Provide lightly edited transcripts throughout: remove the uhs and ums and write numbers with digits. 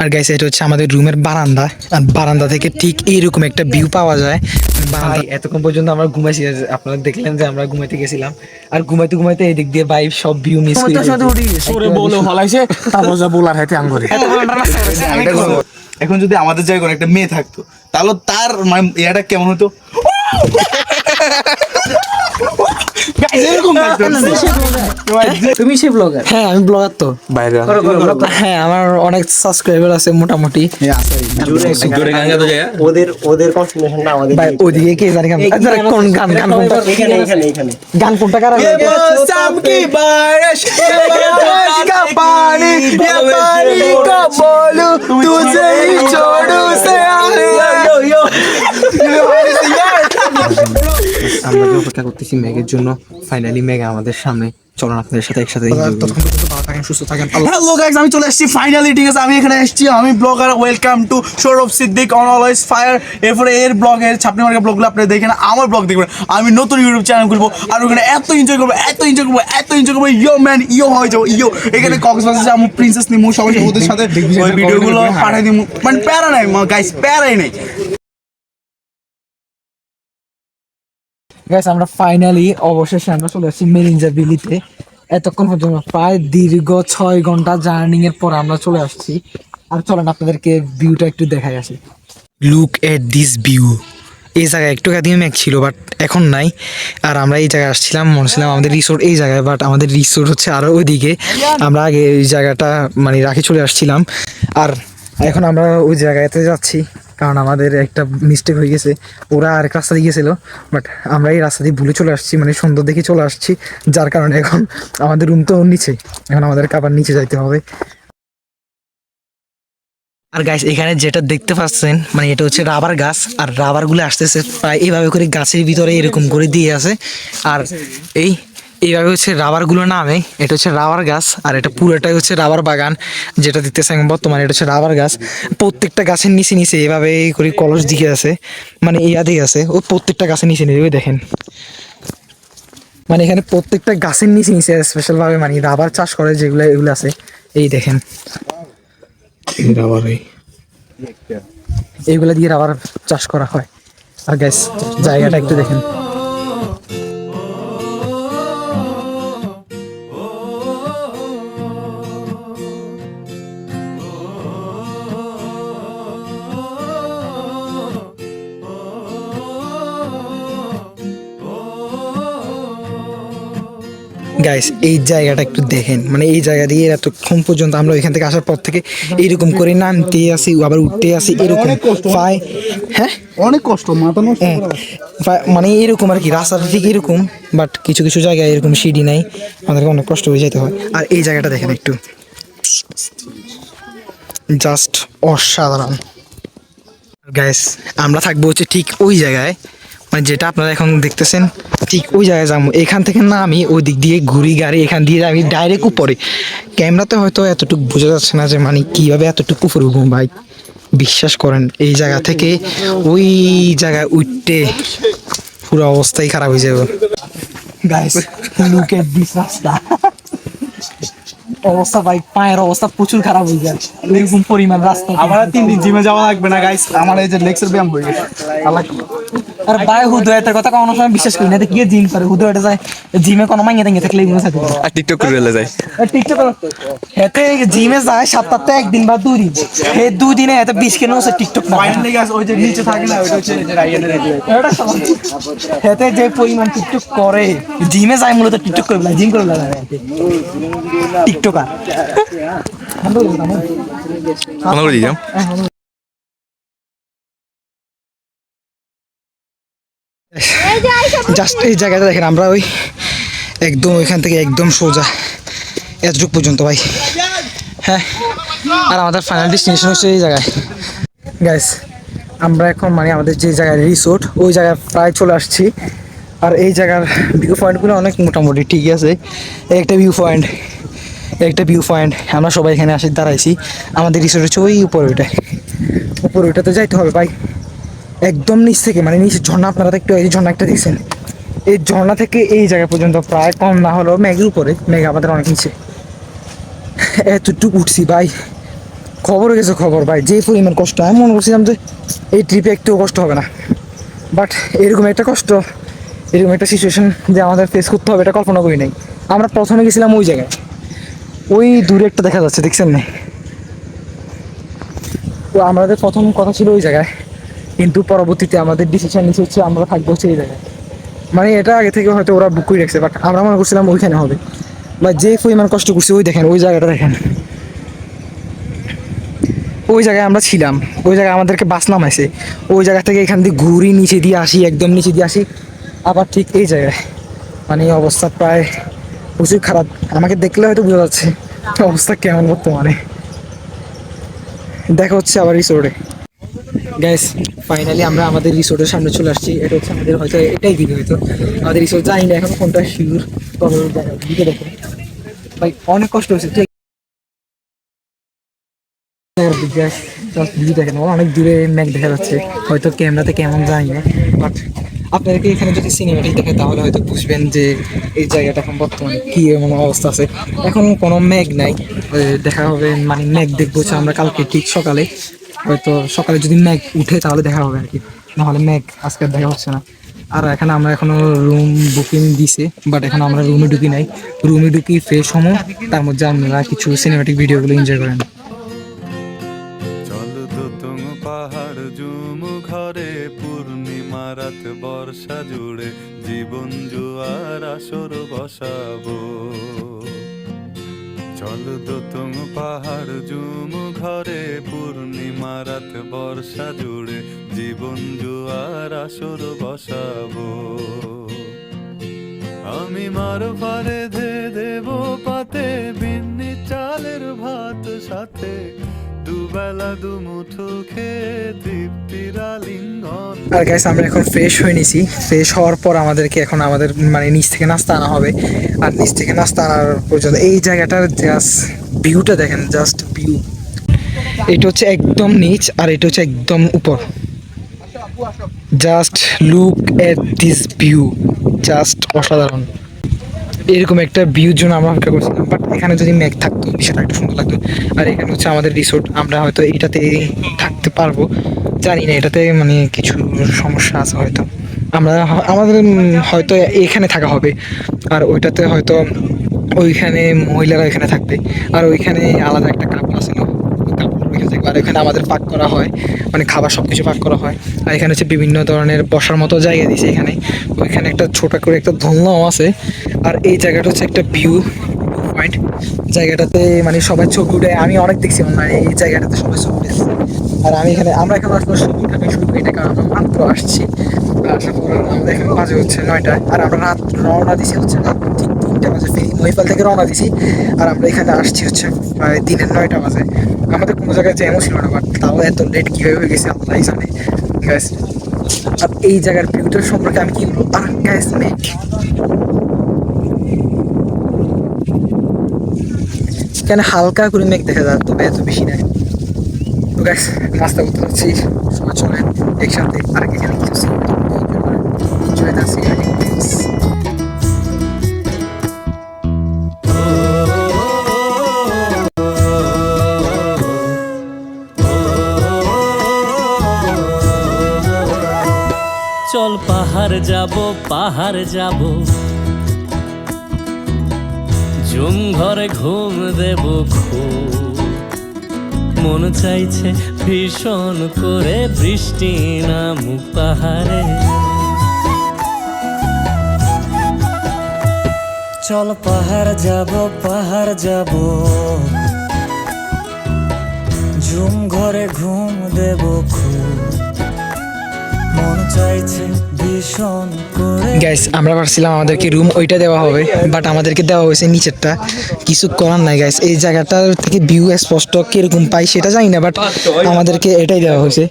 আর guys এটা হচ্ছে আমাদের রুমের বারান্দা, আর বারান্দা থেকে ঠিক এইরকম একটা ভিউ পাওয়া যায়। ভাই এতক্ষণ পর্যন্ত আমরা ঘুমাইছি, আপনারা দেখলেন যে আমরা ঘুমাইতে গেছিলাম, আর ঘুমাইতে ঘুমাইতে এদিক দিয়ে ভাই সব ভিউ মিস করে সরে বলে হলাইছে তারপর যা বলার হাতে আঙ্গুরে। এখন যদি আমাদের জায়গায় একটা মেয়ে থাকতো তাহলে তার মানে ইয়াটা কেমন হতো? তুমি সেই ব্লগার? হ্যাঁ আমি ব্লগার তো বাইরে হ্যাঁ আমার অনেক সাবস্ক্রাইবার আছে মোটামুটি। ওদের কনফিউশনটা আমাদের ভাই ওদিকে কে জানি গান, কোন গান গান কোনটা, এখানে গান কোনটা কারা গায়? আমরা যে অপেক্ষা করতেছি মেঘের জন্য, ফাইনালি মেঘ আমাদের সামনে। চলুন আপনাদের সাথে একসাথে সুস্থ থাকেন। হ্যালো গাইস, আমি চলে আসছি ফাইনালি, ঠিক আছে? আমি এখানে আসছি, আমি blogger, welcome to Sourav Siddique on always fire. এরপরে এর ব্লগের ছাপনি মার্কা ব্লগগুলো আপনারা দেখেন, আমার ব্লগ দেখবেন। আমি নতুন ইউটিউব চ্যানেল খুলবো, আর ওখানে এত এনজয় করবো, এত এনজয় করবো, এত এনজয় করবো। ইয়ো ম্যান, ইয়ো হয়ে যাবো, ইয়ো। এখানে কক্সবাজার আমি প্রিন্সেস নিমু, সবাই ওদের সাথে ওই ভিডিওগুলো পাঠিয়ে দিমু। মানে প্যারা নাই গাইস, প্যারাই নাই। গাইস আমরা ফাইনালি অবশেষে আমরা চলে আসছি মেরিঞ্জা ভ্যালিতে। এতক্ষণ পর্যন্ত প্রায় দীর্ঘ 6 ঘন্টা জার্নিং এর পর আমরা চলে আসছি। আর চলেন আপনাদেরকে ভিউটা একটু দেখাই আসি। Look at this view. এই জায়গায় একটু আগে মেঘ ছিল, বাট এখন নাই। আর আমরা এই জায়গায় আসছিলাম, মনে ছিলাম আমাদের রিসোর্ট এই জায়গায়, বাট আমাদের রিসোর্ট হচ্ছে আরও ওইদিকে। আমরা আগে এই জায়গাটা মানে রাখি চলে আসছিলাম, আর এখন আমরা ওই জায়গাতে যাচ্ছি, কারণ আমাদের একটা মিস্টেক হয়ে গেছে। ওরা আরেক রাস্তা দিয়ে গেছিলো, বাট আমরা এই রাস্তা দিয়ে ভুলে চলে আসছি, মানে সুন্দর দেখে চলে আসছি, যার কারণে এখন আমাদের রুম তো নিচে, এখন আমাদের আবার নিচে যাইতে হবে। আর গাছ এখানে যেটা দেখতে পাচ্ছেন, মানে এটা হচ্ছে রাবার গাছ, আর রাবারগুলো আসতেছে প্রায় এইভাবে করে গাছের ভিতরে এরকম করে দিয়ে আছে। আর এইভাবে হচ্ছে রাবারগুলো নামে, এটা হচ্ছে রাবার গাছ, আর এটা পুরোটাই হচ্ছে রাবার বাগান যেটা দেখতেছেন বর্তমানে। এটা হচ্ছে রাবার গাছ, প্রত্যেকটা গাছের নিচে নিচে এভাবে করে কলস দিকে আছে, মানে দিকে আছে ও প্রত্যেকটা গাছের নিচে নিচে দেখেন। মানে এখানে প্রত্যেকটা গাছের নিচে নিচে স্পেশাল ভাবে মানে রাবার চাষ করে যেগুলো, এগুলো আছে এই দেখেন। এইগুলা দিয়ে রাবার চাষ করা হয়। আর গ্যাস জায়গাটা একটু দেখেন। গাইস এই জায়গাটা একটু দেখেন, মানে এই জায়গা দিয়ে এতক্ষণ পর্যন্ত আমরা এখান থেকে আসার পর থেকে এইরকম করে নামতে আসি, আবার উঠতে আসি, এরকম পায়। হ্যাঁ অনেক কষ্ট, মাথা নষ্ট। মানে এরকম আর কি, রাস্তাটা ঠিক এরকম, বাট কিছু কিছু জায়গায় এরকম সিঁড়ি নাই, আমাদেরকে অনেক কষ্ট হয়ে যেতে হয়। আর এই জায়গাটা দেখেন একটু, জাস্ট অসাধারণ। গাইস আমরা থাকবো হচ্ছে ঠিক ওই জায়গায়, মানে যেটা আপনারা এখন দেখতেছেন ঠিক ওই জায়গায় যাবো। এখান থেকে না আমি ওই দিক দিয়ে ঘুরি গাড়ি, এখান দিয়ে আমি ডাইরেক্ট উপরে। ক্যামেরাতে হয়তো এতটুকু বোঝা যাচ্ছে না যে মানে কীভাবে এতটুকু উপরে উঠবো ভাই। বিশ্বাস করেন এই জায়গা থেকে ওই জায়গায় উঠতে পুরো অবস্থাই খারাপ হয়ে যাবে। গাইস লুক এট দিস রাস্তা, অবস্থা ভাই, পায়ের অবস্থা প্রচুর খারাপ হয়ে যায় এরকম পরিমাণ রাস্তা। আমার 3 দিন জিমে যাওয়া লাগবে না গাইস, আমার এই যে লেগসের ব্যায়াম হয়ে গেছে। আর ভাই হুদয়তের কথা কোনো সময় বিশ্বাস করি না, কি জিম করে হুদয়তে যায়, জিমে কোনো মাইয়া দাঙ্গে থাকলে এগুলো থাকে। আর টিকটক করে যায়, টিকটক হেতে জিমে যায় সপ্তাহে 1 দিন বা 2 দিন, এই 2 দিনে এত 20 কেন হচ্ছে টিকটক না। ফাইনালি গাইস ওই যে নিচে থাকে না, ওইটা হচ্ছে যে রাইয়ানের রেডিও। হেতে যে পরিমাণ টিকটক করে, জিমে যায় মূলত টিকটক করে না, জিম করে না টিকটকার। মনে করে দিলাম। জাস্ট এই জায়গাটা দেখেন, আমরা ওই একদম ওইখান থেকে একদম সোজা এতটুক পর্যন্ত ভাই। হ্যাঁ, আর আমাদের ফাইনাল ডেস্টিনেশন হচ্ছে এই জায়গায়। গাইস আমরা এখন মানে আমাদের যে জায়গায় রিসোর্ট, ওই জায়গায় প্রায় চলে আসছি। আর এই জায়গার ভিউ পয়েন্টগুলো অনেক মোটামুটি ঠিক আছে। একটা ভিউ পয়েন্ট, একটা ভিউ পয়েন্ট, আমরা সবাই এখানে আসি দাঁড়াইছি। আমাদের রিসোর্ট হচ্ছে ওই উপরে, ওইটায় উপরে, ওইটাতে যাইতে হবে ভাই একদম নিচ থেকে, মানে নিচে ঝর্ণা। আপনারা একটু এই ঝর্ণা একটা দেখছেন, এই ঝর্ণা থেকে এই জায়গা পর্যন্ত প্রায় কম না হলেও মেঘের উপরে, মেঘ আমাদের অনেক নিচে। এতটুকু উঠছি ভাই, খবর হয়ে গেছে খবর ভাই, যে পরিমাণ কষ্ট আমি মনে করছিলাম যে এই ট্রিপে একটুও কষ্ট হবে না, বাট এরকম একটা কষ্ট, এরকম একটা সিচুয়েশন যে আমাদের ফেস করতে হবে এটা কল্পনা করি নাই। আমরা প্রথমে গেছিলাম ওই জায়গায়, ওই দূরে একটা দেখা যাচ্ছে, দেখছেন না? তো আমাদের প্রথম কথা ছিল ওই জায়গায়, কিন্তু পরবর্তীতে আমাদের ডিসিশন নিচ্ছে হচ্ছে আমরা থাকবো হচ্ছে এই জায়গায়। মানে এটা আগে থেকে হয়তো ওরা বুক করে রাখছে, বাট আমরা মনে করছিলাম ওইখানে হবে। বা যে পরিমাণ কষ্ট করছি ওই দেখেন, ওই জায়গাটা দেখেন, ওই জায়গায় আমরা ছিলাম, ওই জায়গায় আমাদেরকে বাস নামাইছে, ওই জায়গা থেকে এখান দিয়ে ঘুরি নিচে দিয়ে আসি, একদম নিচে দিয়ে আসি, আবার ঠিক এই জায়গায়। মানে অবস্থা প্রায় প্রচুর খারাপ, আমাকে দেখলে হয়তো বোঝা যাচ্ছে অবস্থা কেমন বর্তমানে। দেখা হচ্ছে আবার রিসোর্টে। গ্যাস ফাইনালি আমরা আমাদের রিসোর্টের সামনে চলে আসছি। এটা হচ্ছে আমাদের হয়তো এটাই দিবে হয়তো আমাদের রিসোর্ট, জানি না এখন কোনটা শিওর। তবে দিকে দেখো ভাই অনেক কষ্ট হয়েছে, ঠিক দেখেন অনেক দূরে ম্যাক দেখা যাচ্ছে, হয়তো ক্যামেরাতে কেমন জানি না, বাট আপনাদেরকে এখানে যদি সিনেমাটিক দেখে তাহলে হয়তো বুঝবেন যে এই জায়গাটা এখন বর্তমানে কি এমন অবস্থা আছে। এখন কোনো ম্যাগ নাই, দেখা হবে মানে ম্যাগ দেখবো হচ্ছে আমরা কালকে ঠিক সকালে, হয়তো সকালে যদি ম্যাগ উঠে তাহলে দেখা হবে আর কি, নাহলে ম্যাগ আজকে আর দেখা হচ্ছে না। আর এখানে আমরা এখনো রুম বুকিং দিছে, বাট এখন আমরা রুমে ঢুকি নাই, রুমে ঢুকি ফ্রেশ হবো, তার মধ্যে আপনারা কিছু সিনেমাটিক ভিডিওগুলো এনজয় করেন। চল দোতং পাহাড় জুম ঘরে পূর্ণিমা রাত বর্ষা জুড়ে জীবন জুয়ার আসর বসাবো। চল দোতং পাহাড় জুম ঘরে পূর্ণিমা রাত বর্ষা জুড়ে জীবন জুয়ার আসর বসাবো। আমি মার ফারে ধে দেব পাতে বিন্নি চালের ভাত সাথে দুবেলা দুমুঠো খেয়ে তৃপ্তির আলিঙ্গন। আর গাইস আমরা এখন ফ্রেশ হয়ে নিছি, ফ্রেশ হওয়ার পর আমাদেরকে এখন আমাদের মানে নিচ থেকে নাস্তা আনা হবে। আর নিচ থেকে নাস্তা আনার পর্যন্ত এই জায়গাটার জাস্ট ভিউটা দেখেন, জাস্ট ভিউ। এটা হচ্ছে একদম নিচ আর এটা হচ্ছে একদম উপর, just look at this view, just অসাধারণ। এরকম একটা ভিউর জন্য আমরা অপেক্ষা করছিলাম, বাট এখানে যদি মেঘ থাকতো বিষয়টা একটু সুন্দর লাগতো। আর এখানে হচ্ছে আমাদের রিসোর্ট, আমরা হয়তো এটাতে থাকতে পারবো, জানি না এটাতে মানে কিছু সমস্যা আছে হয়তো, আমরা আমাদের হয়তো এখানে থাকা হবে, আর ওইটাতে হয়তো ওইখানে মহিলারা এখানে থাকবে, আর ওইখানে আলাদা একটা কাপড় আছে, আর এখানে আমাদের পাক করা হয়, মানে খাবার সব কিছু পাক করা হয়। আর এখানে হচ্ছে বিভিন্ন ধরনের বসার মতো জায়গা দিয়েছে এখানে, ওইখানে একটা ছোট করে একটা দোলনাও আছে। আর এই জায়গাটা হচ্ছে একটা ভিউ পয়েন্ট, জায়গাটাতে মানে সবাই ছবি উঠে, আমি অনেক দেখছি মানে এই জায়গাটাতে সবাই ছবি উঠেছে। আর আমরা এখানে আসলে ছবি উঠাবে শুরু করি, এটা কারণ আমরা মাত্র আসছি, আসার পর আমাদের এখানে বাজে হচ্ছে 9টা, আর আমরা রাত রওনা দিছি হচ্ছে রাত ঠিক 3টা বাজে, মহিপাল থেকে রওনা দিছি, আর আমরা এখানে আসছি হচ্ছে প্রায় দিনের 9টা বাজে। আমাদের কোনো জায়গায় জ্যামও ছিল না, বাট তাও এত লেট কীভাবে হয়ে গেছে আল্লাহ জানে গ্যাস। আর এই জায়গার ভিউটার সম্পর্কে আমি কি বলবো, আর গ্যাস মেঘ, এখানে হালকা করে মেঘ দেখা যায়, তবে এত বেশি নাই। তো গ্যাস নাস্তা করতে পারছি, সবাই চলেন একসাথে, আর এখানে কিছু এনজয় করছি। চল পাহাড় যাব জুম ঘরে ঘুম দেব খুব, মন চাইছে ভীষণ করে বৃষ্টি নামুক পাহাড়ে। চল পাহাড় যাব ঝুম ঘরে ঘুম দেব খুব, মন চাইছে ভীষণ করে। গাইস আমরা ভাবছিলাম আমাদেরকে রুম ওইটা দেওয়া হবে, বাট আমাদেরকে দেওয়া হয়েছে নিচেরটা, কিছু করার নাই গাইস। এই জায়গাটার থেকে ভিউ স্পষ্ট কিরকম পাই সেটা জানি না, বাট আমাদেরকে এটাই দেওয়া হয়েছে।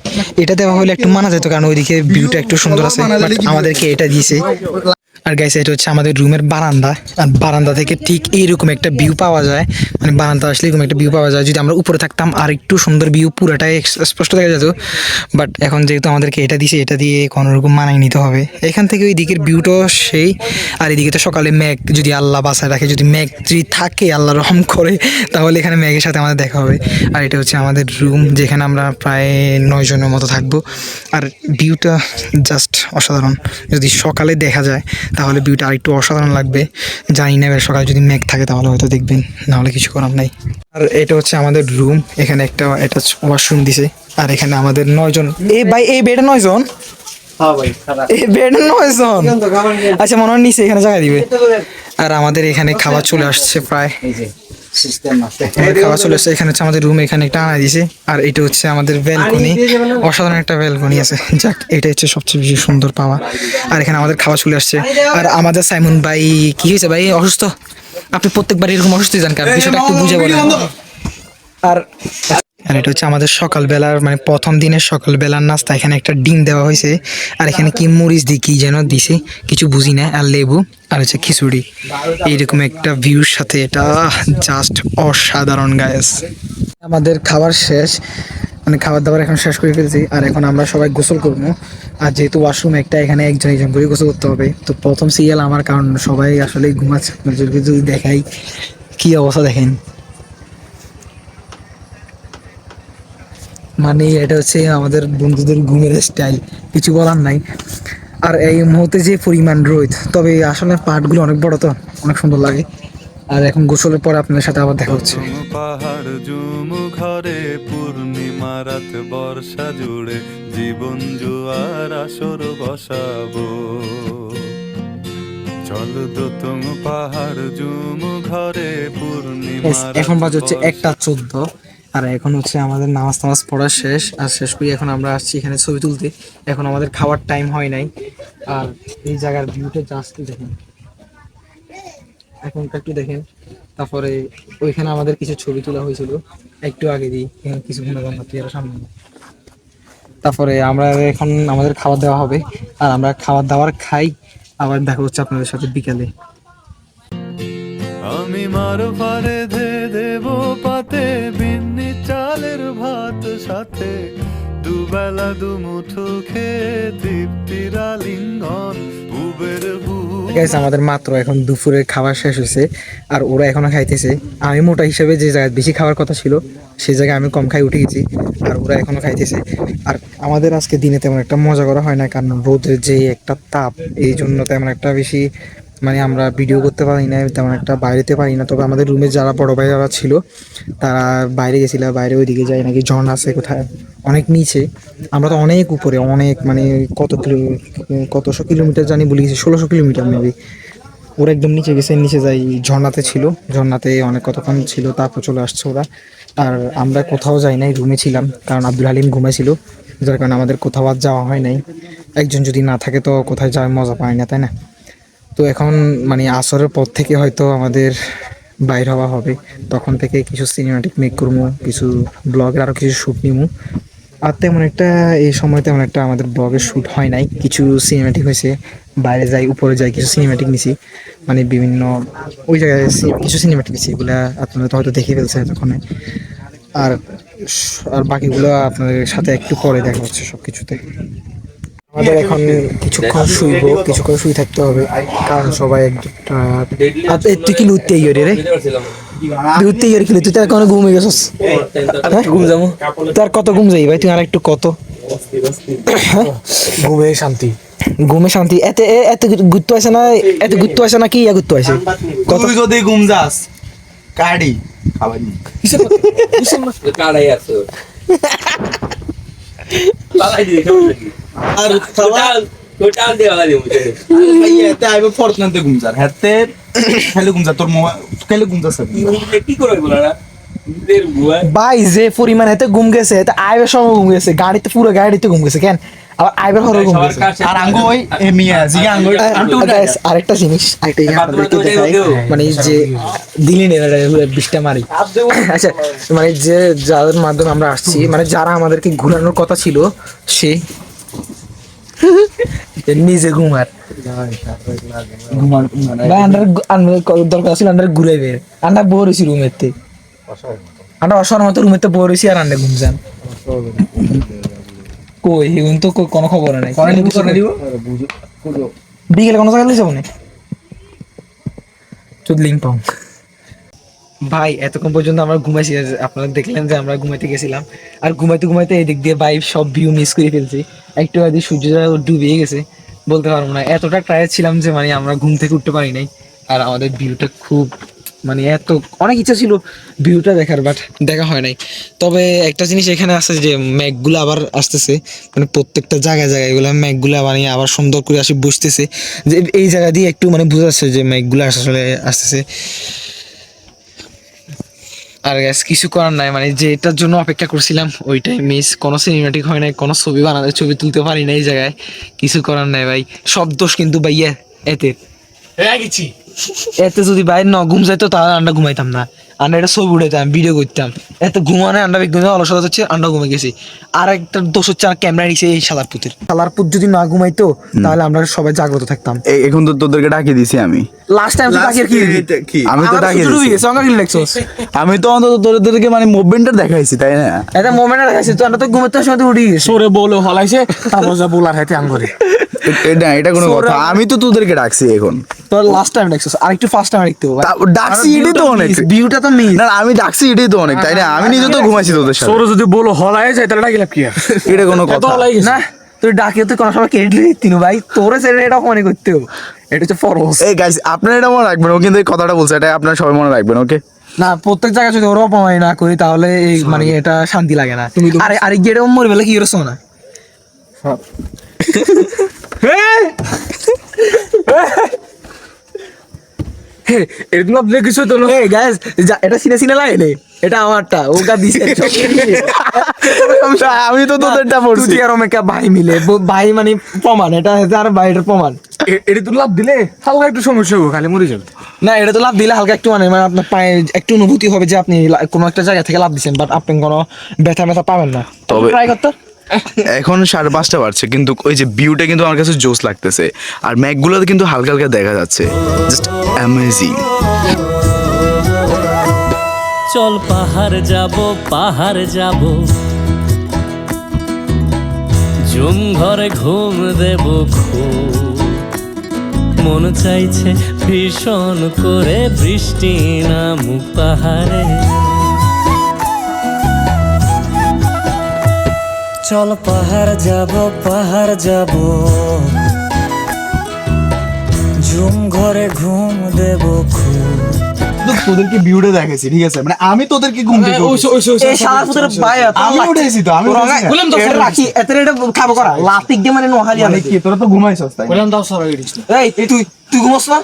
এটা দেওয়া হলে একটু মানা যেত, কারণ ওইদিকে ভিউটা একটু সুন্দর আছে, বাট আমাদেরকে এটা দিয়েছে। আর গাইস এটা হচ্ছে আমাদের রুমের বারান্দা, আর বারান্দা থেকে ঠিক এইরকম একটা ভিউ পাওয়া যায়, মানে বারান্দা আসলে এরকম একটা ভিউ পাওয়া যায়। যদি আমরা উপরে থাকতাম আর একটু সুন্দর ভিউ পুরোটাই স্পষ্ট দেখা যেত, বাট এখন যেহেতু আমাদেরকে এটা দিছে, এটা দিয়ে কোনোরকম মানায় নিতে হবে। এখান থেকে ওই দিকের ভিউটাও সেই, আর এদিকে তো সকালে মেঘ, যদি আল্লাহ বাসায় রাখে, যদি মেঘ যদি থাকে, আল্লাহ রহম করে, তাহলে এখানে মেঘের সাথে আমাদের দেখা হবে। আর এটা হচ্ছে আমাদের রুম, যেখানে আমরা প্রায় 9 জনের মতো থাকবো। আর ভিউটা জাস্ট অসাধারণ। যদি সকালে দেখা যায় তাহলে ভিউটা আরেকটু অসাধারণ লাগবে। জানি না এবার সকালে যদি মেঘ থাকে তাহলে হয়তো দেখবেন, নাহলে কিছু করার নাই। আর এটা হচ্ছে আমাদের রুম, এখানে একটা অ্যাটাচ ওয়াশরুম দিছে। আর এখানে আমাদের 9 জন। ভাই এই বেডে 9 জন, এই বেডে 9 জন। আচ্ছা মনে হয় নিচে এখানে জায়গা দিবে। আর আমাদের এখানে খাবার চলে আসছে প্রায়, খাওয়া চলে আসছে। এখানে হচ্ছে আমাদের রুম, এখানে একটা আনা দিছে। আর এটা হচ্ছে আমাদের ব্যালকনি, অসাধারণ একটা ব্যালকনি আছে। যাক, এটা হচ্ছে সবচেয়ে বেশি সুন্দর পাওয়া। আর এখানে আমাদের খাওয়া চলে আসছে। আর আমাদের সাইমন ভাই, কি হয়েছে ভাই? অসুস্থ? আপনি প্রত্যেকবার এরকম অসুস্থ যান কেন? বিষয়টা একটু বুঝে বলেন। আর এটা হচ্ছে আমাদের সকালবেলার, মানে প্রথম দিনের সকালবেলার নাস্তা। এখানে একটা ডিম দেওয়া হয়েছে, আর এখানে কি মরিচ দিয়ে কি যেন দিছে, কিছু বুঝি না, আর লেবু, আর হচ্ছে খিচুড়ি। এইরকম একটা ভিউর সাথে এটা জাস্ট অসাধারণ গাইস। আমাদের খাবার শেষ, মানে খাবার দাবার এখন শেষ করে ফেলছি। আর এখন আমরা সবাই গোসল করবো। আর যেহেতু ওয়াশরুম একটা, এখানে একজন করে গোসল করতে হবে। তো প্রথম সিরিয়াল আমার, কারণ সবাই আসলে ঘুমাচ্ছে। যদি দেখাই কি অবস্থা দেখেন, মানে এটা হচ্ছে আমাদের বন্ধুদের ঘুমের স্টাইল, কিছু বলার নাই। আর এই মুহূর্তে যে পরিমাণ রোদ, তবে আসলে পাহাড়গুলো অনেক বড়, তো অনেক সুন্দর লাগে। আর এখন গোসলের পর আপনাদের সাথে আবার দেখা হচ্ছে। পাহাড় জুম ঘরে পূর্ণিমা রাত বর্ষা জুড়ে জীবন জুয়ার আসর বসাবো। চল দোতং পাহাড় জুম ঘরে পূর্ণিমা। এখন বাজে হচ্ছে 1:14। আর এখন হচ্ছে আমাদের নামাজ পড়া শেষ। আর শেষ করে এখন আমরা আসছি এখানে ছবি তুলতে। এখন আমাদের খাওয়ার টাইম হয় নাই। আর এই জায়গার ভিউটা জাস্ট দেখেন, এখনটা একটু দেখেন। তারপরে ওইখানে আমাদের কিছু ছবি তোলা হয়েছিল একটু আগে দিয়ে, এখানে কিছুক্ষণ সামনে। তারপরে আমরা এখন আমাদের খাবার দেওয়া হবে, আর আমরা খাবার দাবার খাই। আবার দেখা হচ্ছে আপনাদের সাথে বিকালে। আমি মার ফারে ধে দেব পাতে বিন্নি চালের ভাত সাথে দুবেলা দুমুঠো খেয়ে তৃপ্তির আলিঙ্গন উবের গাইস আমাদের মাত্র এখন দুপুরের খাবার শেষ হয়েছে, আর ওরা এখনো খাইতেছে। আমি মোটা হিসেবে যে জায়গায় বেশি খাওয়ার কথা ছিল সেই জায়গায় আমি কম খাই উঠে গেছি, আর ওরা এখনো খাইতেছে। আর আমাদের আজকে দিনে তেমন একটা মজা করা হয় না, কারণ রোদের যে একটা তাপ, এই জন্য তেমন একটা বেশি মানে আমরা ভিডিও করতে পারি না, তেমন একটা বাইরেতে পারি না। তবে আমাদের রুমে যারা বড় ভাই যারা ছিল তারা বাইরে গেছিল, বাইরে ওইদিকে যায় নাকি ঝর্ণা আছে কোথায় অনেক নিচে। আমরা তো অনেক উপরে, অনেক মানে কতশো কিলোমিটার জানি বলে গেছি, 1600 কিলোমিটার মেবি। ওরা একদম নিচে গেছে, নিচে যাই ঝর্ণাতে ছিল, ঝর্ণাতে অনেক কতক্ষণ ছিল, তারপর চলে আসছে ওরা। আর আমরা কোথাও যাই নাই, রুমে ছিলাম, কারণ আব্দুল হালিম ঘুমাইছিল, যার কারণে আমাদের কোথাও আর যাওয়া হয় নাই। একজন যদি না থাকে তো কোথায় যাওয়ার মজা পায় না, তাই না? তো এখন মানে আসরের পর থেকে হয়তো আমাদের বাইর হওয়া হবে, তখন থেকে কিছু সিনেমাটিক মেক করবো, কিছু ব্লগের আরও কিছু শ্যুট নিবো। আর তেমন একটা এই সময় তেমন একটা আমাদের ব্লগের শ্যুট হয় নাই, কিছু সিনেমাটিক হয়েছে, বাইরে যাই উপরে যাই কিছু সিনেমাটিক নিছি, মানে বিভিন্ন ওই জায়গায় কিছু সিনেমাটিক নিছি, এগুলা আপনারা তো হয়তো দেখে ফেলছেন এতক্ষণে। আর আর বাকিগুলো আপনাদের সাথে একটু পরে দেখা হচ্ছে সব কিছুতে। আমাদের এখন কিছুক্ষণ শুইবো, কিছুক্ষণ শুয়ে থাকতে হবে, কারণ সবাই তুই কি লুটতে রে লুটতে গিয়ে তুই তার কোনো ঘুমে গেছিস? ঘুম যাবো তার কত ঘুম যাই ভাই, তুই আর একটু কত ঘুমে শান্তি, ঘুমে শান্তি। এতে এত গুরুত্ব আছে না, এত গুরুত্ব আছে না কি ইয়া গুরুত্ব আছে? কত যদি ঘুম যাস কাড়ি খাবার নি কাড়াই আছে বালাই দিয়ে আর খাবার টোটাল দেওয়া লাগে মুঝে ভাইয়া তে আইবে ফরতনাতে ঘুম যার হাতে খালি ঘুম যা তোর মোবাইল খালি ঘুম যাস কি করবে বলারা দের বুয়া ভাই যে পরিমাণ এতে ঘুম গেছে, এতে আইবের সময় ঘুম গেছে, গাড়িতে পুরো গাড়িতে ঘুম গেছে, কেন আবার আইবের হরে ঘুম গেছে। আর আঙ্গো ওই মিয়া জি আঙ্গো আরেকটা জিনিস, আরেকটা আপনাদেরকে দেখাই, মানে যে দিলেন এরা বিশটা মারি। আচ্ছা মানে যে যাদের মাধ্যমে আমরা আসছি, মানে যারা আমাদেরকে ঘুরানোর কথা ছিল, সে নিজে ঘুমার ভাই আন্ডার দরকার ছিল আন্ডার ঘুরাইবে আন্ডা বোর হয়েছি রুমের থেকে আন্ডা অসর মতো রুমের তো বোর হয়েছি আর আন্ডা ঘুমছেন কই এখন তো কোনো খবর নাই বিকেলে কোনো জায়গায় যাবো না চুদলিং পং ভাই এতক্ষণ পর্যন্ত আমরা ঘুমাইছি আর আপনারা দেখলেন যে আমরা ঘুমাইতে গেছিলাম আর ঘুমাইতে ঘুমাইতে এই দিক দিয়ে ভাই সব ভিউ মিস করে ফেলছি একটু আগে সূর্যটা ডুবিয়ে গেছে বলতে পারবো না এতটা টায়ার্ড ছিলাম যে মানে আমরা ঘুম থেকে উঠতে পারি নাই আর আমাদের ভিউটা খুব মানে এত অনেক ইচ্ছা ছিল ভিউটা দেখার বাট দেখা হয় নাই তবে একটা জিনিস এখানে আছে যে মেঘগুলো আবার আসতেছে মানে প্রত্যেকটা জায়গায় জায়গায় এগুলো মেঘগুলো মানে আবার সুন্দর করে আসে বসতেছে যে এই জায়গা দিয়ে একটু মানে বোঝা যাচ্ছে যে মেঘগুলো আসলে আসতেছে আর গ্যাস কিছু করার নাই মানে যেটার জন্য অপেক্ষা করছিলাম ওইটাই মিস কোনো সিনেমাটিক হয় নাই কোনো ছবি বানাতে ছবি তুলতে পারি না এই জায়গায় কিছু করার নাই ভাই সব দোষ কিন্তু ভাই এতে এতে যদি ভাই ঘুম যাইতো তাহলে আমরা ঘুমাইতাম না আমরা এটা ছবি উঠাইতাম ভিডিও করতাম এত ঘুমানো আমরা বিজ্ঞান অলসতা হচ্ছে আমরা ঘুমে গেছি আর একটা দোষ হচ্ছে আর ক্যামেরা নিচে এই শালারপুত যদি না ঘুমাইতো তাহলে আমরা সবাই জাগ্রত থাকতাম এখন তো তোদেরকে ডাকিয়ে দিছি আমি লাস্ট টাইম কি আমি তো ডাকিয়ে দিছি আমি তো অন্তত তোদেরকে মানে মুভমেন্টটা দেখাইছি তাই না এটা মোমেন্ট দেখাইছি তো আমরা তো ঘুমাতে সময় উঠে গেছি সরে বলে হলাইছে তারপর যা বলার হাতে আঙ্গরে এটা কোনো কথা আমি তো তোদেরকে ডাকছি এখন তো লাস্ট টাইম দেখছিস আর একটু ফার্স্ট টাইম দেখতে হবে ডাকছি এটাই তো অনেক ভিউটা তো মিস না আমি ডাকছি এটাই তো অনেক তাই না আমি নিজে তো ঘুমাইছি তোদের সাথে সরে যদি বলো হলাই যায় তাহলে ডাকিলাম কি আর এটা কোনো কথা না তুই ডাকিয়ে তুই কোনো সময় ক্রেডিট দিতি না ভাই তোরে সেটা এটা মনে করতে হবে এটা হচ্ছে ফরজ এই গাইস আপনারা এটা মনে রাখবেন ও কিন্তু এই কথাটা বলছে এটা আপনারা সবাই মনে রাখবেন ওকে না প্রত্যেক জায়গায় যদি ওরা অপমান না করি তাহলে এই মানে এটা শান্তি লাগে না আরে আরে গেড়ে মরে বেলা কি করছো না এরকম আপনি কিছু তো এই গাইস এটা সিনে সিনে লাগে রে এটা আমারটা ওটা দিছে আমি তো তোদেরটা পড়ছি তুই আর ওমেকা ভাই মিলে ভাই মানে প্রমাণ এটা আর ভাইটার প্রমাণ এটা তো লাভ দিলে হালকা একটু সমস্যা হবে খালি মরে যাবে না এটা তো লাভ দিলে হালকা একটু মানে আপনার পায়ে একটু অনুভূতি হবে যে আপনি কোনো একটা জায়গা থেকে লাভ দিচ্ছেন বাট আপনি কোনো ব্যথা ব্যথা পাবেন না তবে ট্রাই করতে এখন 5:30 বাজছে কিন্তু ওই যে ভিউটা কিন্তু আমার কাছে জোস লাগতেছে আর ম্যাকগুলো কিন্তু হালকা হালকা দেখা যাচ্ছে জাস্ট অ্যামেজিং চল পাহাড় যাব জুম ঘরে ঘুম দেব খুব মন চাইছে ভীষণ করে বৃষ্টি নামুক পাহাড়ে চল পাহাড় যাব ঝুম ঘরে ঘুম দেব খুব তোদেরকে ভিউটা দেখাইছি ঠিক আছে মানে আমি তোদেরকে ঘুম থেকে এই শালাপুতের ভাই আমি উঠেছি তো আমি বললাম তো এটা রাখি এত এটা খাবো করা লাতিক দিয়ে মানে নোহালি মানে কি তোরা তো ঘুমাইছস তাই বললাম দাও সরা গেছিস এই তুই ঘুমোস না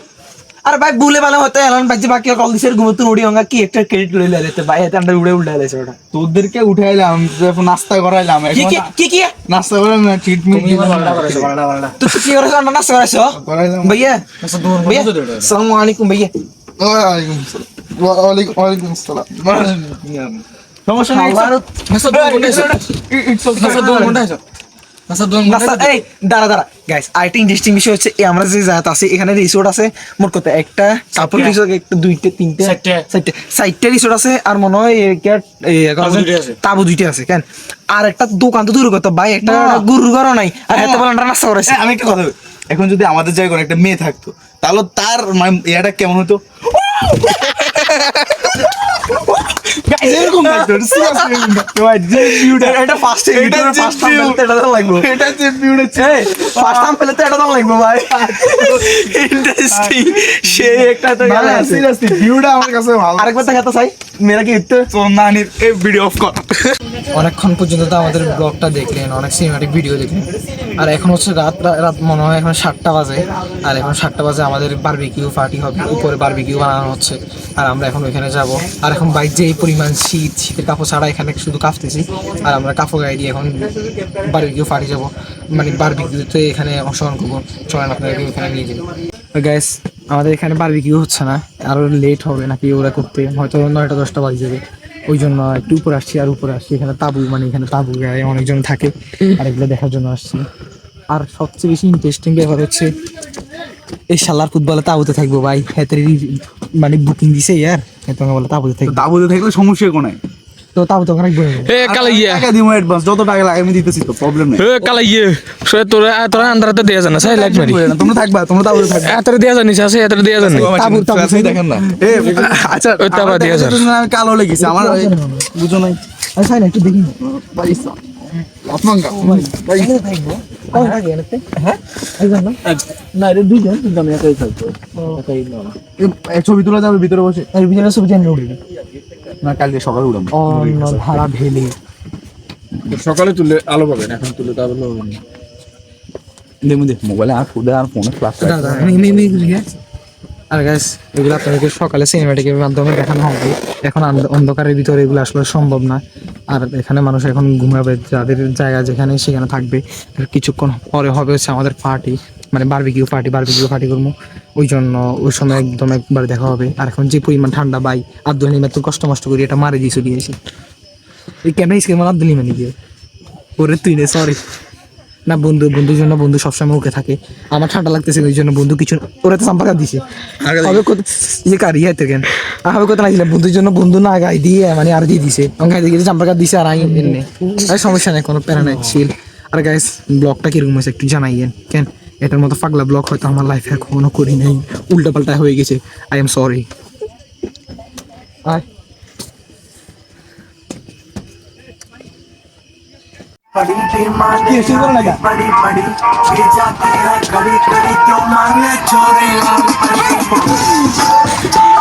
আরে ভাই ভুলে ভালো হতে এলান বাকি বাকি কল দিছে ঘুমোতে উড়ি হঙ্গা কি একটা ক্রেডিট লইলে লেতে ভাই এত আমরা উড়ে উল্টা লেছে ওটা তোদেরকে উঠাইলাম এখন নাস্তা করাইলাম কি এখন কি কি নাস্তা করাইলাম না ট্রিটমেন্ট তুই কি করেছ না নাস্তা করেছো করাইলাম ভাইয়া ভাইয়া আসসালামু আলাইকুম ভাইয়া ওয়ালাইকুম আসসালাম সমস্যা নাই এই দাঁড়া গাইস আরেকটা ইন্টারেস্টিং বিষয় হচ্ছে আমরা যে জায়গাতে আছি এখানে রিসোর্ট আছে মোট কত একটা কাপল রিসোর্ট একটা দুইটা তিনটা চারটা রিসোর্ট আছে আর মনে হয় তাবু দুইটা আছে কেন আর একটা দোকান তো দূর কথা ভাই একটা গুরু ঘরও নাই আর এত বলেন নাস্তা করেছে আমি একটা কথা বলি, এখন যদি আমাদের জায়গায় কোনো একটা মেয়ে থাকতো তাহলে তার মানে ইয়াটা কেমন হতো এরকম থাকতো যে ভিউটা এটা ফার্স্ট এটা লাগবে এটা যে ভিউটা ফার্স্ট টাইম পেলে তো এটা দাম লাগবে ভাই ইন্টারেস্টিং সেই একটা তো গেল আছে সিরিয়াসলি ভিউটা আমার কাছে ভালো আরেকবার দেখাতে চাই মেয়েরা কি একটু তো নানির এই ভিডিও অফ কর অনেকক্ষণ পর্যন্ত তো আমাদের ব্লগটা দেখলেন অনেক সিনেমাটিক ভিডিও দেখলেন আর এখন হচ্ছে রাত মনে হয় এখন 7টা বাজে আর এখন 7টা বাজে আমাদের বারবিকিউ পার্টি হবে উপরে বারবিকিউ বানানো হচ্ছে আর আমরা এখন ওইখানে যাব আর এখন বাইক যেই পরিমাণ শীতের কাপড় ছাড়া এখানে শুধু কাঁপতেছি আর আমরা কাপড় গায়ে দিয়ে এখন বারবিকিউ পার্টি যাব মানে বারবিকিউতে এখানে অংশগ্রহণ করবো চলেন আপনাদেরকে ওখানে নিয়ে যাবো গ্যাস আমাদের এখানে বারবিকিউ হচ্ছে না আরো লেট হবে নাকি ওরা করতে হয়তো 9টা 10টা বাজে যাবে ওই জন্য একটু উপরে আসছি এখানে তাবু মানে এখানে তাবু গায়ে অনেকজন থাকে আর এগুলো দেখার জন্য আসছি আর সবচেয়ে বেশি ইন্টারেস্টিং ব্যাপার হচ্ছে এই শালার ফুটবলে তাবুতে থাকবো ভাই, হেতের মানে বুকিং দিছে ইয়ার, হেতে বলে তাবুতে থাকবো। দাবুতে থাকলে সমস্যা কোনায়, তো তাবু তো রাখবো না। এ কালা ইয়ে টাকা দিব অ্যাডভান্স, যত টাকা লাগে আমি দিতেছি, তো প্রবলেম নেই। এ কালা ইয়ে তোরা আন্দারাতে দেয়া জানা সাই লাইট মারি তোমরা থাকবা, তোমরা তাবুতে থাকবা। এতরে দেয়া জানিস আছে এতরে দেয়া জানি তাবু দেখেন না আচ্ছা ওই তাবা দিয়ে যান। আমি কালো লেগেছি আমার, বুঝো নাই আরে সাই না একটু দেখি না। না এটা দুইজন, কিন্তু আমি একাই থাকবো। ছবি তোলা যাবে ভিতরে বসে? এর ভিতরে ছবি জানি উঠবি না, কালকে সকালে উড়াম। অন্য ধারা ভেলি। সকালে তুললে আলো পাবেন, এখন তুললে তো আলো পাবেন না। মোবাইলে আর ফুদে আর ফোনে ফ্লাশ আর গাইস এগুলো আপনাদেরকে সকালে সিনেমাটিকের মাধ্যমে দেখানো হবে। এখন অন্ধকারের ভিতরে এগুলো আসলে সম্ভব না। আর এখানে মানুষ এখন ঘুমাবে, যাদের জায়গা যেখানে সেখানে থাকবে। আর কিছুক্ষণ পরে হবে হচ্ছে আমাদের পার্টি, মানে বারবিকিউ পার্টি করবো। ওই জন্য ওই সময় একদম একবার দেখা হবে। আর এখন যে পরিমাণ ঠান্ডা ভাই, আব্দুল হালিম এত কষ্ট করি এটা মারে দিয়ে দিয়েছি। এই ক্যামেরা স্ক্রিন মানে আব্দুল হালিম গিয়ে ওরে তুই নে, সরি না। বন্ধুর জন্য বন্ধু সবসময় ওকে থাকে। আমার ঠান্ডা লাগতেছে ওই জন্য বন্ধু কিছু ওরা তো চাম্পা দিছে হবে কত ইয়ে কার ইয়ে কেন হবে কথা লাগছিলাম বন্ধুর জন্য বন্ধু না গাই দিয়ে মানে আর দিয়ে দিছে গাই দিয়ে চাম্পা দিছে আর আমি এনে সমস্যা নেই, কোনো প্যারা নাই, ছিল। আর গাইস ব্লগটা কিরকম হয়েছে একটু জানাইয়েন কেন, এটার মতো পাগলা ব্লগ হয়তো আমার লাইফে এখনো করি নাই, উল্টা পাল্টা হয়ে গেছে। I am sorry.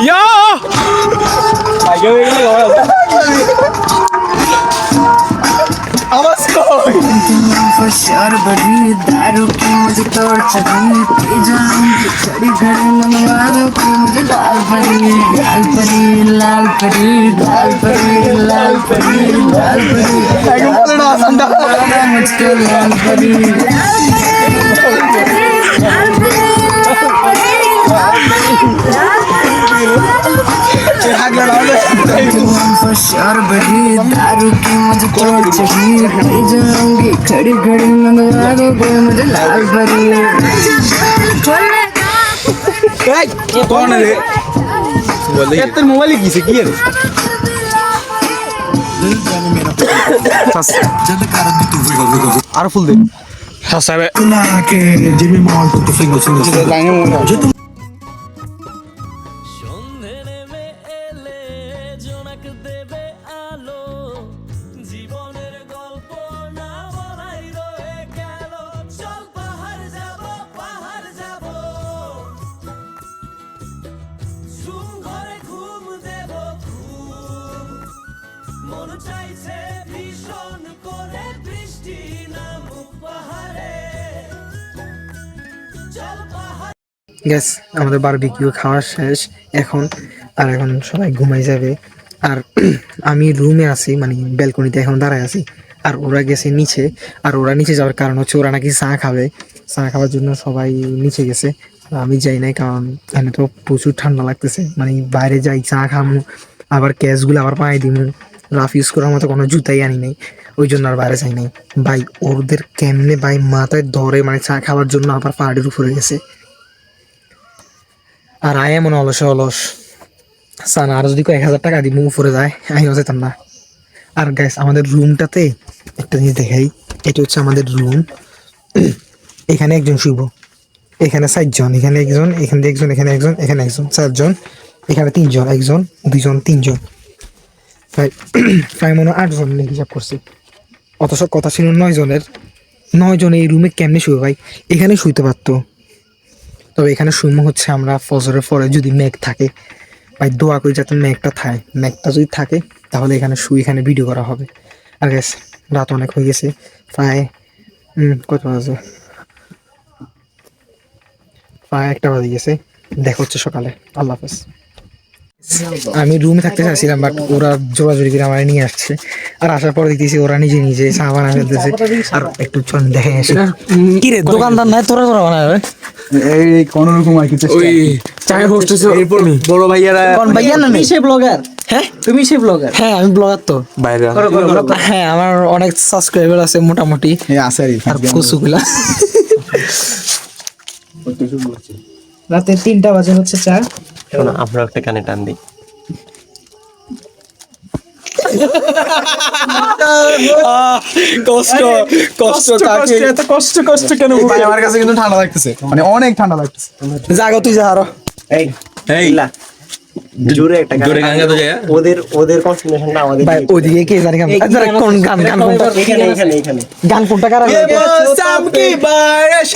ইয়া होशियार बड़ी दारू की मुझे तोड़ चढ़ी, पी जाऊंगी खड़ी खड़ी मनवादों की मुझे लाल परी लाल परी लाल परी लाल परी लाल परी लाल परी मुझको लाल परी होशियार बड़ी दारू की मुझे तोड़ चढ़ी, पी जाऊंगी खड़ी खड़ी मनवादों की मुझे लाल परी। कौन है তোর মোবাইলে কিছে কি রে? আর ফুল দে হাসাবে সন্ধে নেমে এলে জোনাক দেবে আলো, জীবনের গল্প না বলাই রয়ে গেল। চল পাহাড় যাব ঝুম ঘরে ঘুম দেব ঘুম, মন চাইছে ভীষণ করে বৃষ্টি নামুক পাহাড়ে। চল পাহাড় গ্যাস আমাদের বারবিকিউ খাওয়া শেষ এখন, আর এখন সবাই ঘুমাই যাবে। আর আমি রুমে আছি, মানে ব্যালকনিতে এখন দাঁড়ায় আছি। আর ওরা গেছে নিচে, আর ওরা নিচে যাওয়ার কারণ হচ্ছে ওরা নাকি চা খাবে, চা খাওয়ার জন্য সবাই নিচে গেছে। আর আমি যাই নাই, কারণ এখানে তো প্রচুর ঠান্ডা লাগতেছে, মানে বাইরে যাই চা খামু, আবার ক্যাশগুলো আবার পায়ে দিমু, রাফ ইউজ করার মতো কোনো জুতাই আনি নাই, ওই জন্য আর বাইরে যাই নাই। ভাই ওদের কেমনে ভাই মাথায় ধরে মানে চা খাওয়ার জন্য আবার পাহাড়ের উপরে গেছে। আর আয় এমন অলস সানা, আর যদি 1000 টাকা দিব উপরে যায় আমিও যেতাম না। আর গ্যাস আমাদের রুমটাতে একটা জিনিস দেখাই, এটা হচ্ছে আমাদের রুম। এখানে একজন শুইব, এখানে 4 জন, এখানে একজন, এখানে একজন, এখানে একজন, এখানে একজন, 4 জন, এখানে 3 জন, 1 জন 2 জন 3 জন, প্রায় মনে 8 জন হিসাব করছি। অথচ কথা ছিল 9 জনের। 9 জন এই রুমে কেমনে শুয়ে ভাই? এখানে শুইতে পারতো, তবে এখানে শুইমো হচ্ছে আমরা ফজরের পরে যদি মেঘ থাকে। ভাই দোয়া করি যাতে মেঘটা থাকে, মেঘটা যদি থাকে তাহলে এখানে শুই, এখানে ভিডিও করা হবে। আর গেছে রাত অনেক হয়ে গেছে, প্রায় কত বাজে, প্রায় 1টা বাজে গেছে। দেখা হচ্ছে সকালে, আল্লাহ হাফেজ। আমি রুমে থাকতে চাইছিলাম, বাট ওরা জোরাজোরি করে আমার নিয়ে আসছে। আর আসার পর দেখতেছি ওরা নিজে নিজে চা বানা ফেলতেছে। আর একটু চল দেখে আসি কি রে, দোকানদার নাই তোরা তোরা বানাবে এই কোন রকম আর কি চেষ্টা। ওই চায়ে হোস্টেস এরপর বড় ভাইয়ারা কোন ভাইয়া না নেই সে ব্লগার হ্যাঁ তুমি সেই ব্লগার? হ্যাঁ আমি ব্লগার তো। বাইরে হ্যাঁ আমার অনেক সাবস্ক্রাইবার আছে মোটামুটি। আছে আর কচুগুলা রাতে 3টা বাজে হচ্ছে চা। শোনো, আমরা একটা কানে টান দিই। কষ্ট কষ্ট কাকে এত কষ্ট কেন ভাই? আমার কাছে কিন্তু ঠান্ডা লাগতেছে, মানে অনেক ঠান্ডা লাগতেছে। জাগো তুই যা আরো। এই ইল্লা, জোরে একটা জোরে গান গাইতে যায়? ওদের কনসেন্ট্রেশনটা আমাদের ভাই দিকে। ওদিকে কে জানি কোন গান গান কোনটা এখানে গান কোনটা কারা सबकी बारिश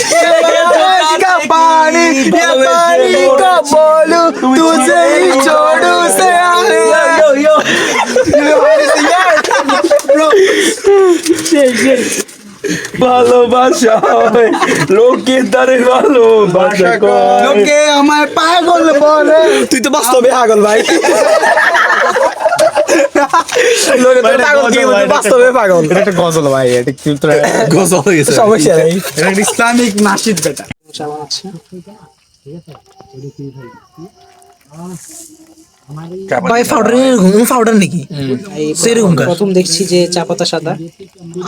का पानी ये पानी को बोलू तुझे ही छोड़ू से ভালোবাসা হয় লোকে তারে ভালোবাসা করে। লোকে আমায় পাগল বলে। তুই তো বাস্তবে পাগল ভাই লোকে তো পাগল কি বলতে বাস্তবে পাগল। এটা একটা গজল ভাই, এটা কি গজল হয়ে গেছে। সমস্যা নেই। এটা একটা ইসলামিক নাশিদ বেটা। চা বানাচ্ছে। ভাই পাউডার নাকি সেরকম প্রথম দেখছি যে চা পাতা সাদা।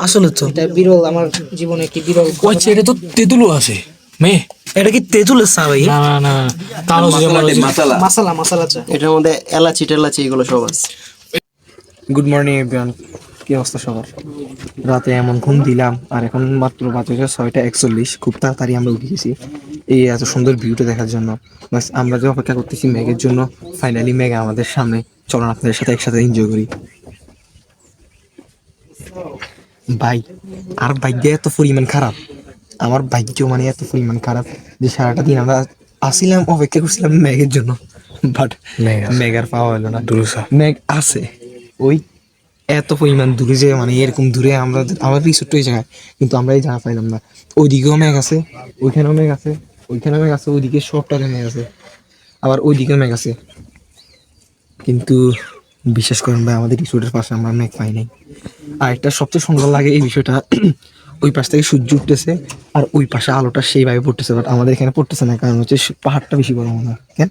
আসলে তো এটা বিরল, আমার জীবনে একটি বিরল। আচ্ছা এটা তো তেঁতুলও আছে মেয়ে। এটা কি তেঁতুলের চা ভাই? না না তাহলে মাসালা মাসালা চা। এটার মধ্যে এলাচি টেলাচি এগুলো সব আছে। গুড মর্নিং এভরিওয়ান, কি অবস্থা সবার? রাতে এমন ঘুম দিলাম আর এখন মাত্র বাজে 6:41। খুব তাড়াতাড়ি আমরা উঠে গেছি এই এত সুন্দর ভিউটা দেখার জন্য। বাস আমরা যে অপেক্ষা করতেছি মেঘের জন্য, ফাইনালি মেঘ আমাদের সামনে। চলুন আপনাদের সাথে একসাথে এনজয় করি। ভাই আর ভাগ্য এত পরিমাণ খারাপ, আমার ভাগ্য মানে এত পরিমাণ খারাপ যে সারাটা দিন আমরা আসিলাম অপেক্ষা করছিলাম মেঘের জন্য, বাট মেঘ আর পাওয়া হলো না। মেঘ আছে ওই এত পরিমাণ দূরে যে মানে এরকম দূরে আমরা আমার রিসোর্ট ওই জায়গায়, কিন্তু আমরা এই জায়গা পাইলাম না। ওইদিকেও মেঘ আছে, ওইখানেও মেঘ আছে, ওইখানেও মেঘ আছে, ওইদিকে সবটাতে মেঘ আছে, আবার ওইদিকেও মেঘ আছে, কিন্তু বিশ্বাস করেন ভাই আমাদের রিসোর্টের পাশে আমরা মেঘ পাই নাই। আর একটা সবচেয়ে সুন্দর লাগে এই বিষয়টা, ওই পাশ থেকে সূর্য উঠতেছে আর ওই পাশে আলোটা সেইভাবে পড়তেছে, বাট আমাদের এখানে পড়তেছে না, কারণ হচ্ছে পাহাড়টা বেশি বড় মনে হয়। কেন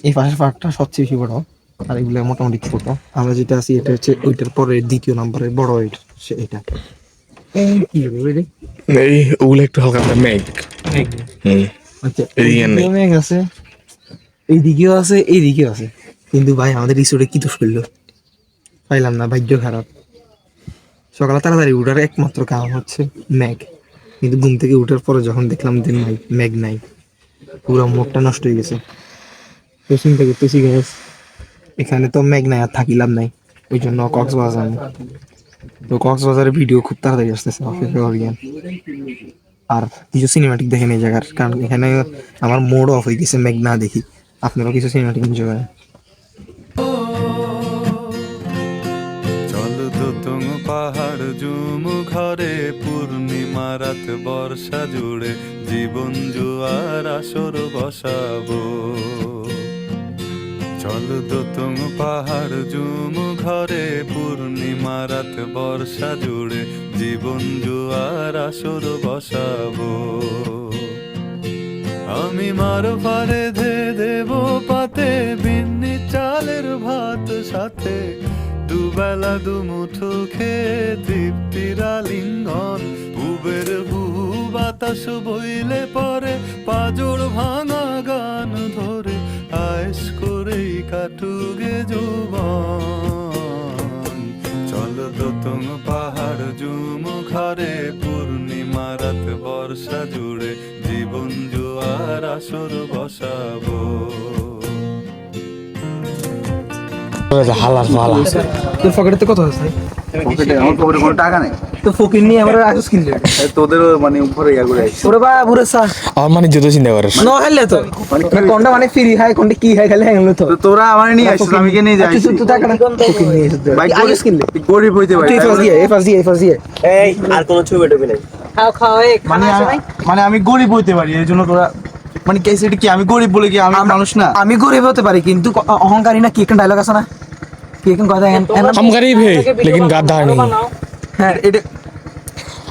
এই পাশের পাহাড়টা সবচেয়ে বেশি বড় আর এগুলো মোটামুটি ছোট। আমরা যেটা আছি এটা হচ্ছে ওইটার পরে দ্বিতীয় নম্বরের বড় এটা। কি হবে রে? এই ওগুলো একটু হালকা হালকা মেঘ। আচ্ছা এদিকে নেই। এইদিকেও মেঘ আছে, এইদিকেও আছে, এইদিকেও আছে, কিন্তু ভাই আমাদের রিসোর্টে কি দোষ করলো পাইলাম না, ভাগ্য খারাপ। সকালে তাড়াতাড়ি উঠার একমাত্র কারণ হচ্ছে মেঘ, কিন্তু ঘুম থেকে উঠার পরে যখন দেখলাম যে নাই মেঘ নাই, পুরো মুডটা নষ্ট হয়ে গেছে। তো চিন্তা করতেছি গ্যাস এখানে তো মেঘ নাই আর থাকিলাম নাই, ওই জন্য কক্সবাজার। তো কক্সবাজারের ভিডিও খুব তাড়াতাড়ি আসতেছে অফিসিয়াল, আর কিছু সিনেমাটিক দেখেন এই জায়গার, কারণ এখানে আমার মোড অফ হয়ে গেছে মেঘ না দেখি। আপনারাও কিছু সিনেমাটিক এনজয় করেন। চল দোতং পাহাড় জুম ঘরে পূর্ণিমা রাত বর্ষা জুড়ে জীবন জুয়ার আসর বসাবো। চল দোতং পাহাড় জুম ঘরে পূর্ণিমা রাত বর্ষা জুড়ে জীবন জুয়ার আসর বসাবো। আমি মার ফারে ধে দেব পাতে বিন্নি চালের ভাত সাথে দুবেলা দুমুঠো খেয়ে তৃপ্তির আলিঙ্গন। উবের হুহু বাতাস বইলে পরে পাজর ভাঙা গান ধরে আয়েস করেই কাটুগে যৌবন। চল দোতং পাহাড় জুম ঘরে পূর্ণিমা রাত বর্ষা জুড়ে জীবন জুয়ার আসর বসাবো। তোর পকেটে কত আছে? আমার পকেটে কোনো টাকা নেই, তো ফকির নিয়ে আমরা আইস কিনলে তোদেরও মানে উপরে ইয়া করে আইছি। ওরে বাবা বুড়ে সা আমার মানে যত চিন্তা করিস ন খাইলে তো কোনটা মানে ফ্রি খাই কোনটা কি খাই খাইলে হ্যাংলো তো। তো তোরা আমার নিয়ে আসছিস, আমি কে নিয়ে যাই? তুই তো টাকাটা ফকির নিয়ে এসে ভাই আইস কিনলে গরিব হইতে পারি, তুই ফার্স্ট দিয়ে এই আর কোনো ছবি টবি নাই। খাও খাও, এই মানে আমি গরিব হইতে পারি, এই জন্য তোরা মানে কেসিটি কি আমি গরিব বলে কি আমি মানুষ না? আমি গরিব হতে পারি কিন্তু অহংকারী না, কি একটা ডায়লগ আছে না, কি এখন কথা हम गरीब है लेकिन गद्दार नहीं। হ্যাঁ এটা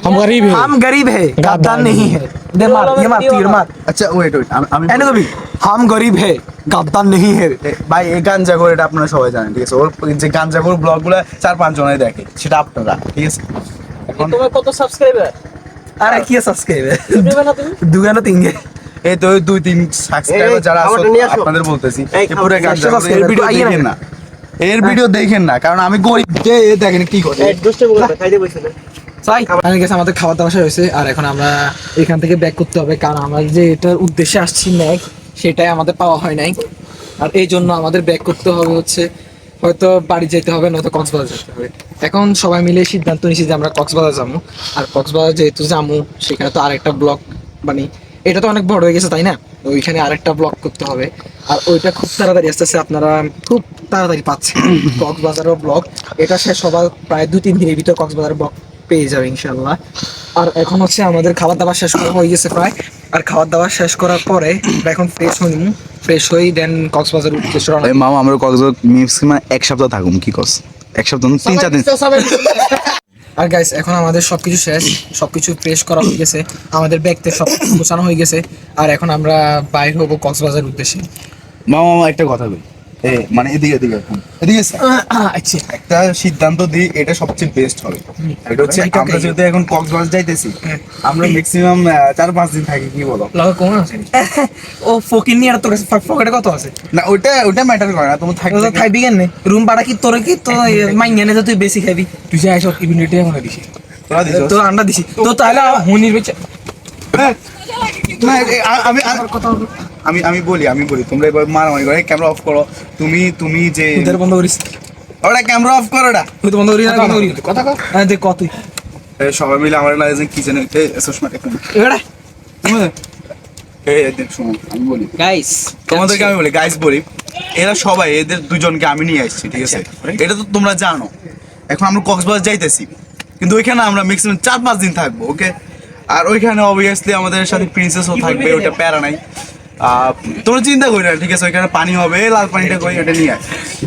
हम गरीब हैं हम गरीब है गद्दार नहीं है दे मार ये मार तीर मार আচ্ছা ওয়েট আমি এনে কবি हम गरीब है गद्दार नहीं है ভাই এই গাঞ্জাগর এটা আপনারা সবাই জানেন ঠিক আছে ওর যে গাঞ্জাগর ব্লগগুলো 4-5 জনে দেখে সেটা আপনারা ঠিক আছে তোমার কত সাবস্ক্রাইবার আরে কি সাবস্ক্রাইব দুগানা তিনগে এই তো 2-3 সাবস্ক্রাইবার যারা আছে আমারটা নিয়ে আসো। আপনাদের বলতেছি এই, এই পুরো গাঞ্জাগর এর ভিডিও দেখেন না এর ভিডিও দেখেন না কারণ আমি গরিব যে এ দেখেন কি করে দুষ্টে বলতে খাইতে বসে না আমি গেছে আমাদের খাওয়া দাওয়া শেষ হয়েছে আর এখন আমরা এখান থেকে ব্যাক করতে হবে কারণ আমরা যে এটার উদ্দেশ্যে আসছি ম্যাক সেটাই আমাদের পাওয়া হয় নাই আর এই জন্য আমাদের ব্যাক করতে হবে হচ্ছে হয়তো বাড়ি যেতে হবে নয়তো কক্সবাজার যেতে হবে এখন সবাই মিলে সিদ্ধান্ত নিয়েছি যে আমরা কক্সবাজার যাবো আর কক্সবাজার যেহেতু যাবো সেখানে তো আরেকটা ব্লগ মানে এটা তো অনেক বড় হয়ে গেছে তাই না ওইখানে আরেকটা ব্লগ করতে হবে আর ওইটা খুব তাড়াতাড়ি আসতেছে আপনারা খুব তাড়াতাড়ি পাচ্ছেন কক্সবাজারের ব্লগ এটা শেষ হবার প্রায় 2-3 দিনের ভিতর কক্সবাজারের ব্লগ পেয়ে যাবে ইনশাল্লাহ আর এখন হচ্ছে আমাদের খাবার দাবার শেষ করা হয়ে গেছে প্রায় আর খাবার দাবার শেষ করার পরে আমরা এখন ফ্রেশ হই দেন কক্সবাজার উদ্দেশ্যে রওনা এই মামা আমরা কক্সবাজার ম্যাক্সিমাম এক সপ্তাহ থাকুম কি কস এক সপ্তাহ 3-4 দিন আর গাইস এখন আমাদের সবকিছু শেষ সবকিছু ফ্রেশ করা হয়ে গেছে আমাদের ব্যাগতে সব গোছানো হয়ে গেছে আর এখন আমরা বাইর হবো কক্সবাজার উদ্দেশ্যে মামা একটা কথা বলি মানে এদিকে আচ্ছা একটা সিদ্ধান্ত দিই এটা সবচেয়ে বেস্ট হবে এটা হচ্ছে আমরা যেহেতু এখন কক্সবাজার যাইতেছি আমরা ম্যাক্সিমাম 4-5 দিন থাকি কি বলো লাগা কোন আছে ও ফকির নিয়ে আর তোর কাছে পকেটে কত আছে না ওটা ম্যাটার করে না তুমি থাকবে খাইবি কেন রুম ভাড়া কি তোর কি তো মাইনে নে তুই বেশি খাবি তুই যাই সব ইমিডিয়েটলি আমরা দিছি তোরা দিছো তোর আন্ডা দিছি তো তাহলে হুনির বেচা না আমি বলি তোমরা এবার মারামারি করে ক্যামেরা অফ করো তুমি যে তোদের বন্ধ করিস ওটা ক্যামেরা অফ করো ওটা তুই তো বন্ধ করিস না বন্ধ করিস কথা কর হ্যাঁ দেখ কত সবাই মিলে আমার লাগে যে কিচেনে সুষমা এখন এবারে দেখ শোনো আমি বলি গাইস তোমাদেরকে আমি বলি গাইস বলি এরা সবাই এদের দুজনকে আমি নিয়ে আসছি ঠিক আছে এটা তো তোমরা জানো এখন আমরা কক্সবাজার যাইতেছি কিন্তু ওইখানে আমরা ম্যাক্সিমাম 4-5 দিন থাকবো ওকে আর ওইখানে অবভিয়াসলি আমাদের সাথে প্রিন্সেসও থাকবে ওটা প্যারা নাই তোমরা চিন্তা করি না ঠিক আছে ওইখানে পানি হবে লাল পানিটা কই ওটা নিয়ে আয়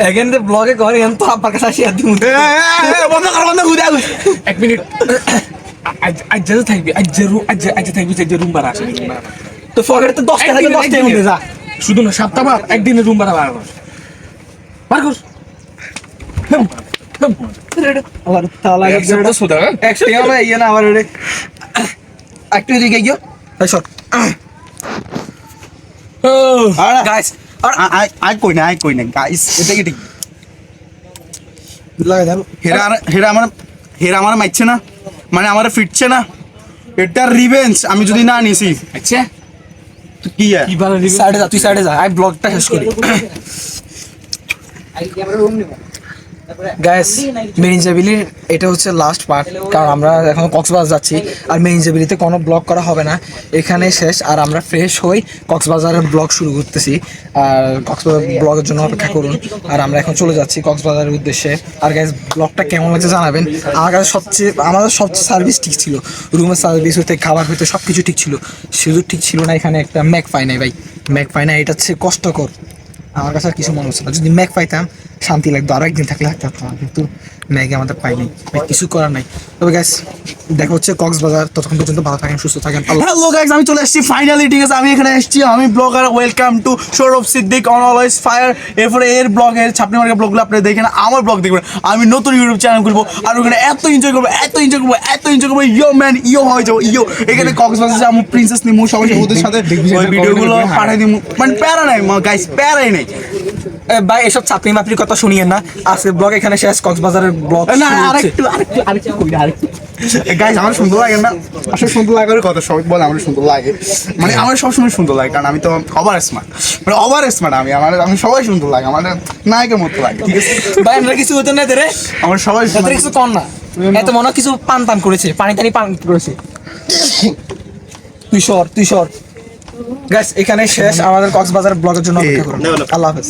এগেন দে ব্লগে করে এন তো আপনার কাছে আসি আদি বন্ধ ঘুরে এক মিনিট আজ যা থাকবি আজ থাকবি যে রুম ভাড়া আছে তো পকেটে তো 10 টাকা 10 টাকা উঠে যা শুধু না সপ্তাহবার একদিনের রুম ভাড়া বার কর আবার তালা একদম সোদা একশো টাকা না ইয়ে না আবার রে একটু দিকে গিয়ে এই সর গাইস আর আই কই না গাইস এটা কি ঠিক লাগা দাও হেরা আমার মাইছে না মানে আমার ফিটছে না এটা রিভেঞ্জ আমি যদি না নিছি আচ্ছা তো কি কি ভালো দিবি সাইডে যা তুই সাইডে যা আই ব্লগটা শেষ করি গাইস মেরিনজাবিলির এটা হচ্ছে লাস্ট পার্ট কারণ আমরা এখন কক্সবাজার যাচ্ছি আর মেরিনজাবিলিতে কোনো ব্লগ করা হবে না এখানে শেষ আর আমরা ফ্রেশ হই কক্সবাজারের ব্লগ শুরু করতেছি আর কক্সবাজার ব্লগের জন্য অপেক্ষা করুন আর আমরা এখন চলে যাচ্ছি কক্সবাজারের উদ্দেশ্যে আর গাইস ব্লগটা কেমন লাগছে জানাবেন আমাদের সবচেয়ে সার্ভিস ঠিক ছিল রুমের সার্ভিস হইতে খাবার হইতে সব কিছু ঠিক ছিল শুধু ঠিক ছিল না এখানে একটা ম্যাক পাই নাই ভাই ম্যাক পাই না এটা হচ্ছে কষ্টকর আমার কাছে আর কিছু মনে হচ্ছে না যদি ম্যাক পাইতাম শান্তি লাগতো আরো একদিন থাকলে থাকতাম কিন্তু ম্যাগে আমাদের পাই নাই কিছু করার নাই তবে গাইস দেখা হচ্ছে কক্সবাজার ততক্ষণ পর্যন্ত ভালো থাকেন সুস্থ থাকেন হ্যালো গাইস আমি চলে এসেছি ফাইনালি ঠিক আছে আমি এখানে এসেছি আমি blogger welcome to Sourav Siddique on always fire এরপরে এর ব্লগের ছাপনি মার্কা ব্লগগুলো আপনারা দেখেন আমার ব্লগ দেখবেন আমি নতুন ইউটিউব চ্যানেল খুলবো আর ওখানে এত এনজয় করবো ইয়ো ম্যান ইয়ো হয়ে যাবো ইয়ো এখানে কক্সবাজার যাবো প্রিন্সেস নিমু সবাই ওদের সাথে ওই ভিডিওগুলো পাঠিয়ে দিমু মানে প্যারা নাই গাইস প্যারাই নাই ভাই এসব চাপনি মাপড়ির কথা শুনিয়েন না আজকে ব্লগ এখানে শেষ কক্সবাজারের ব্লগ না আরেকটু কই আরেকটু গাইস আমার সুন্দর লাগে না আসলে সুন্দর লাগার কথা সবাই বলে আমার সুন্দর লাগে মানে আমার সবসময় সুন্দর লাগে কারণ আমি তো ওভার স্মার্ট আমি সবাই সুন্দর লাগে আমার নায়কের মতো লাগে ঠিক আছে ভাই আমরা কিছু হতো না রে আমার সবাই তাদের কিছু কর না এত মনে হয় কিছু পান করেছে পানি পান করেছে তুই সর গাইস এখানে শেষ আমাদের কক্সবাজার ব্লগের জন্য অপেক্ষা করুন আল্লাহ হাফেজ